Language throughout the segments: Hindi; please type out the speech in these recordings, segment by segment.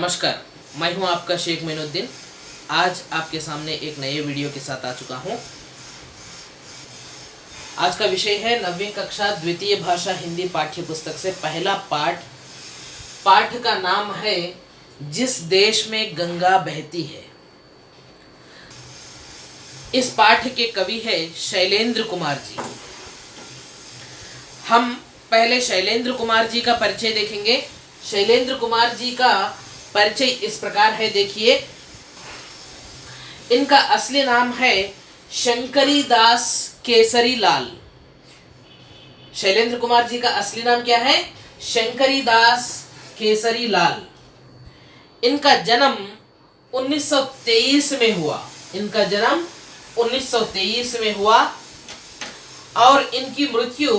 नमस्कार, मैं हूं आपका शेख मोइनुद्दीन। आज आपके सामने एक नए वीडियो के साथ आ चुका हूं। आज का विषय है 9वीं कक्षा द्वितीय भाषा हिंदी पाठ्य पुस्तक से पहला पाठ। पाठ का नाम है जिस देश में गंगा बहती है। इस पाठ के कवि है शैलेंद्र कुमार जी। हम पहले शैलेंद्र कुमार जी का परिचय देखेंगे। शैलेंद्र कुमार जी का परिचय इस प्रकार है, देखिए। इनका असली नाम है शंकरी दास केसरी लाल। शैलेंद्र कुमार जी का असली नाम क्या है? शंकरी दास केसरी लाल। इनका जन्म 1923 में हुआ। इनका जन्म 1923 में हुआ और इनकी मृत्यु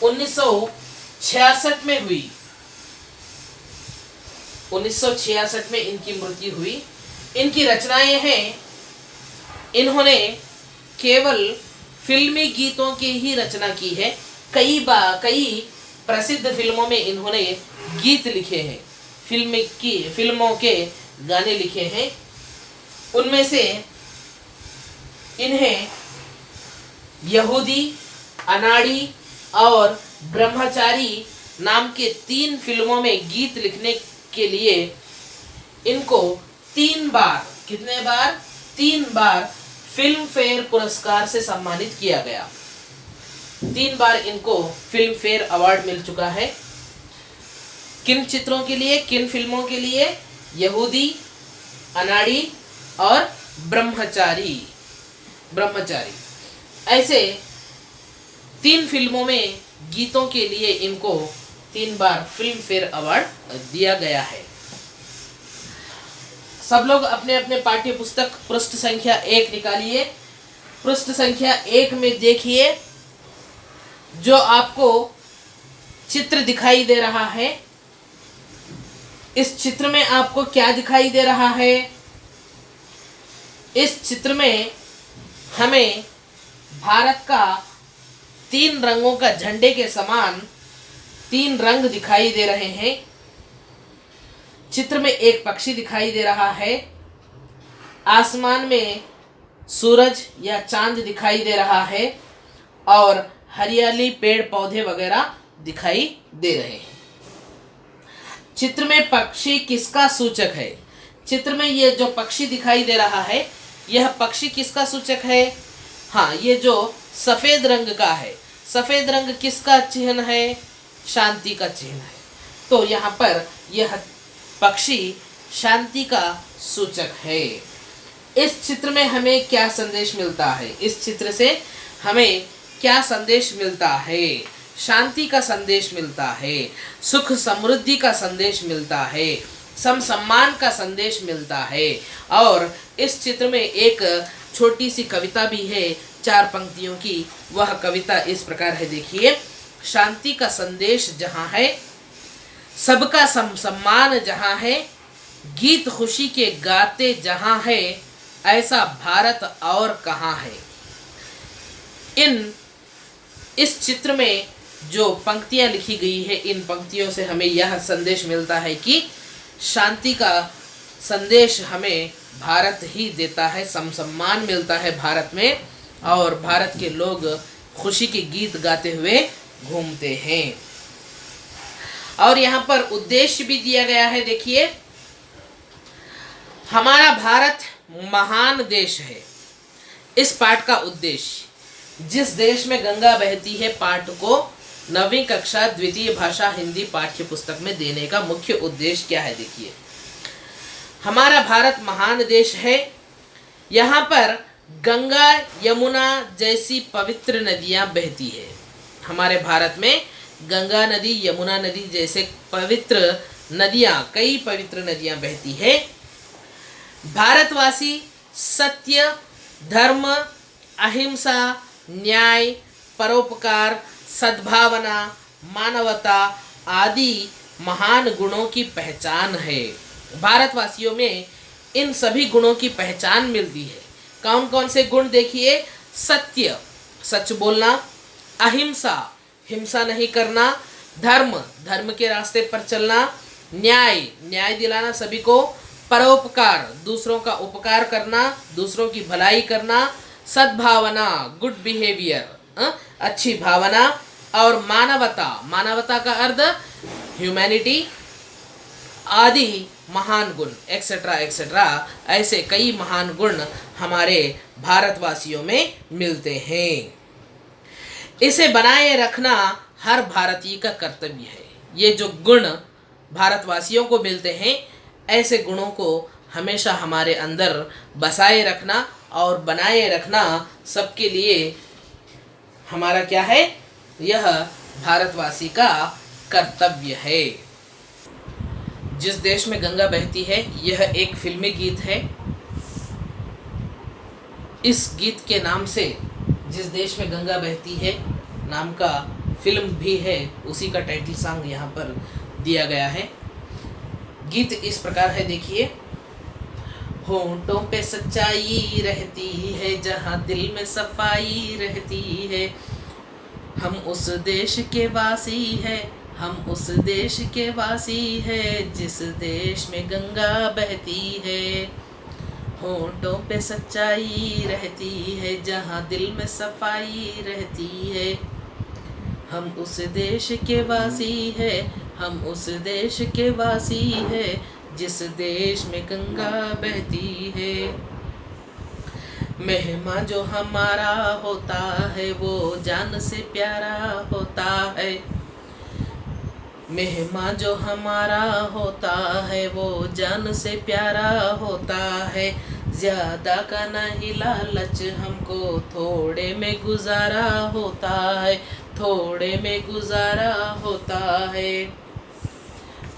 1966 में हुई। 1966 में इनकी मृत्यु हुई। इनकी रचनाएं हैं, इन्होंने केवल फिल्मी गीतों की ही रचना की है। कई प्रसिद्ध फिल्मों में इन्होंने गीत लिखे हैं, फिल्मों के गाने लिखे हैं। उनमें से इन्हें यहूदी, अनाड़ी और ब्रह्मचारी नाम के 3 फिल्मों में गीत लिखने के लिए इनको 3 बार, कितने बार? 3 बार फिल्म फेयर पुरस्कार से सम्मानित किया गया। 3 बार इनको फिल्म फेयर अवार्ड मिल चुका है। किन चित्रों के लिए, किन फिल्मों के लिए? यहूदी, अनाड़ी और ब्रह्मचारी। ऐसे 3 फिल्मों में गीतों के लिए इनको 3 बार फिल्म फेयर अवार्ड दिया गया है। सब लोग अपने अपने पाठ्य पुस्तक पृष्ठ संख्या 1 निकालिए। पृष्ठ संख्या 1 में देखिए, जो आपको चित्र दिखाई दे रहा है, इस चित्र में आपको क्या दिखाई दे रहा है? इस चित्र में हमें भारत का 3 रंगों का झंडे के समान 3 रंग दिखाई दे रहे हैं। चित्र में एक पक्षी दिखाई दे रहा है। आसमान में सूरज या चांद दिखाई दे रहा है और हरियाली, पेड़ पौधे वगैरह दिखाई दे रहे हैं। चित्र में पक्षी किसका सूचक है? चित्र में ये जो पक्षी दिखाई दे रहा है, यह पक्षी किसका सूचक है? हाँ, ये जो सफेद रंग का है। सफेद रंग किसका चिन्ह है? शांति का चिन्ह है। तो यहाँ पर यह पक्षी शांति का सूचक है। इस चित्र में हमें क्या संदेश मिलता है? इस चित्र से हमें क्या संदेश मिलता है? शांति का संदेश मिलता है, सुख समृद्धि का संदेश मिलता है, सम्मान का संदेश मिलता है। और इस चित्र में एक छोटी सी कविता भी है, 4 पंक्तियों की। वह कविता इस प्रकार है, देखिए। शांति का संदेश जहाँ है, सबका सम्मान जहाँ है, गीत खुशी के गाते जहाँ है, ऐसा भारत और कहाँ है। इस चित्र में जो पंक्तियां लिखी गई है, इन पंक्तियों से हमें यह संदेश मिलता है कि शांति का संदेश हमें भारत ही देता है, सम्मान मिलता है भारत में, और भारत के लोग खुशी के गीत गाते हुए घूमते हैं। और यहाँ पर उद्देश्य भी दिया गया है, देखिए। हमारा भारत महान देश है। इस पाठ का उद्देश्य, जिस देश में गंगा बहती है, पाठ को 9वीं कक्षा द्वितीय भाषा हिंदी पाठ्य पुस्तक में देने का मुख्य उद्देश्य क्या है? देखिए, हमारा भारत महान देश है। यहाँ पर गंगा, यमुना जैसी पवित्र नदियाँ बहती है। हमारे भारत में गंगा नदी, यमुना नदी जैसे पवित्र नदियाँ, कई पवित्र नदियाँ बहती है। भारतवासी सत्य, धर्म, अहिंसा, न्याय, परोपकार, सद्भावना, मानवता आदि महान गुणों की पहचान है। भारतवासियों में इन सभी गुणों की पहचान मिलती है। कौन कौन से गुण? देखिए, सत्य, सच बोलना, अहिंसा, हिंसा नहीं करना, धर्म, धर्म के रास्ते पर चलना, न्याय, न्याय दिलाना सभी को। परोपकार, दूसरों का उपकार करना, दूसरों की भलाई करना। सद्भावना, गुड बिहेवियर, अच्छी भावना। और मानवता, मानवता का अर्थ ह्यूमैनिटी आदि महान गुण, एक्सेट्रा एक्सेट्रा। ऐसे कई महान गुण हमारे भारतवासियों में मिलते हैं। इसे बनाए रखना हर भारतीय का कर्तव्य है। ये जो गुण भारतवासियों को मिलते हैं, ऐसे गुणों को हमेशा हमारे अंदर बसाए रखना और बनाए रखना सबके लिए हमारा क्या है? यह भारतवासी का कर्तव्य है। जिस देश में गंगा बहती है, यह एक फिल्मी गीत है। इस गीत के नाम से जिस देश में गंगा बहती है नाम का फिल्म भी है, उसी का टाइटल सॉन्ग यहाँ पर दिया गया है। गीत इस प्रकार है, देखिए। होंठों पे सच्चाई रहती है, जहाँ दिल में सफाई रहती है। हम उस देश के वासी है, हम उस देश के वासी है, जिस देश में गंगा बहती है। होंठों पे सच्चाई रहती है, जहाँ दिल में सफाई रहती है। हम उस देश के वासी है, हम उस देश के वासी है, जिस देश में गंगा बहती है। मेहमा जो हमारा होता है, वो जान से प्यारा होता है। मेहमा जो हमारा होता है, वो जान से प्यारा होता है। ज़्यादा का नहीं लालच हमको, थोड़े में गुजारा होता है, थोड़े में गुजारा होता है।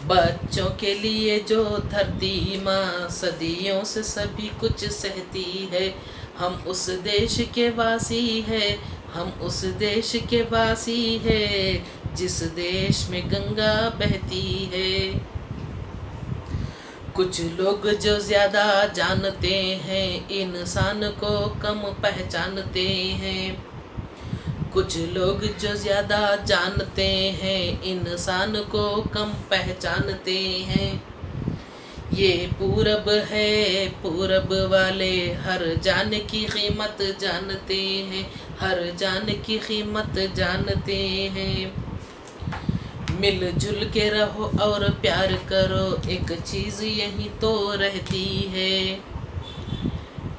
बच्चों के लिए जो धरती माँ सदियों से सभी कुछ सहती है। हम उस देश के वासी है, हम उस देश के वासी है, जिस देश में गंगा बहती है। कुछ लोग जो ज़्यादा जानते हैं, इंसान को कम पहचानते हैं। कुछ लोग जो ज़्यादा जानते हैं, इंसान को कम पहचानते हैं। ये पूरब है, पूरब वाले हर जान की कीमत जानते हैं, हर जान की कीमत जानते हैं। मिलजुल के रहो और प्यार करो, एक चीज़ यही तो रहती है।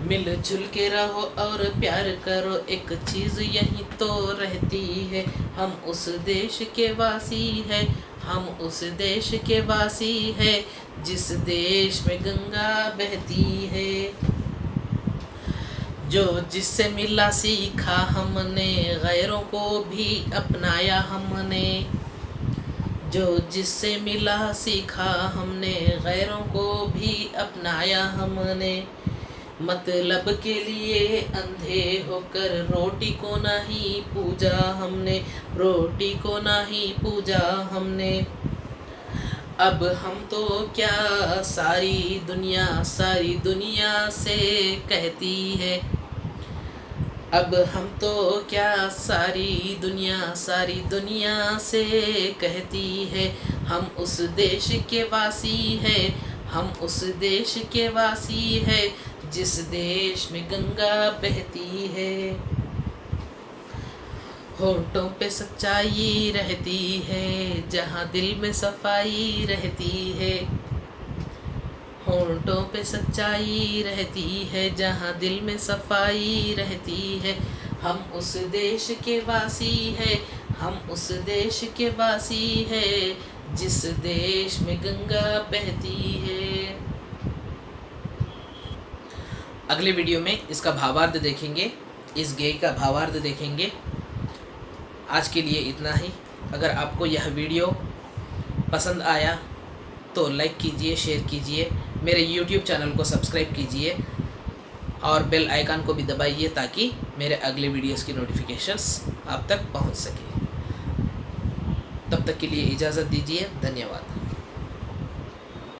मिलजुल के रहो और प्यार करो, एक चीज़ यही तो रहती है। हम उस देश के वासी है, हम उस देश के वासी है, जिस देश में गंगा बहती है। जो जिससे मिला सीखा हमने, गैरों को भी अपनाया हमने। जो जिससे मिला सीखा हमने, गैरों को भी अपनाया हमने। मतलब के लिए अंधे होकर रोटी को नहीं पूजा हमने, रोटी को नहीं पूजा हमने। अब हम तो क्या सारी दुनिया से कहती है। अब हम तो क्या सारी दुनिया से कहती है। हम उस देश के वासी है, हम उस देश के वासी है, जिस देश में गंगा बहती है। होंठों पे सच्चाई रहती है, जहाँ दिल में सफाई रहती है। होंठों पे सच्चाई रहती है, जहाँ दिल में सफाई रहती है। हम उस देश के वासी है, हम उस देश के वासी है, जिस देश में गंगा बहती है। अगले वीडियो में इसका भावार्थ देखेंगे, इस गेय का भावार्थ देखेंगे। आज के लिए इतना ही। अगर आपको यह वीडियो पसंद आया तो लाइक कीजिए, शेयर कीजिए, मेरे YouTube चैनल को सब्सक्राइब कीजिए और बेल आइकन को भी दबाइए ताकि मेरे अगले वीडियोस की नोटिफिकेशंस आप तक पहुंच सके। तब तक के लिए इजाज़त दीजिए। धन्यवाद।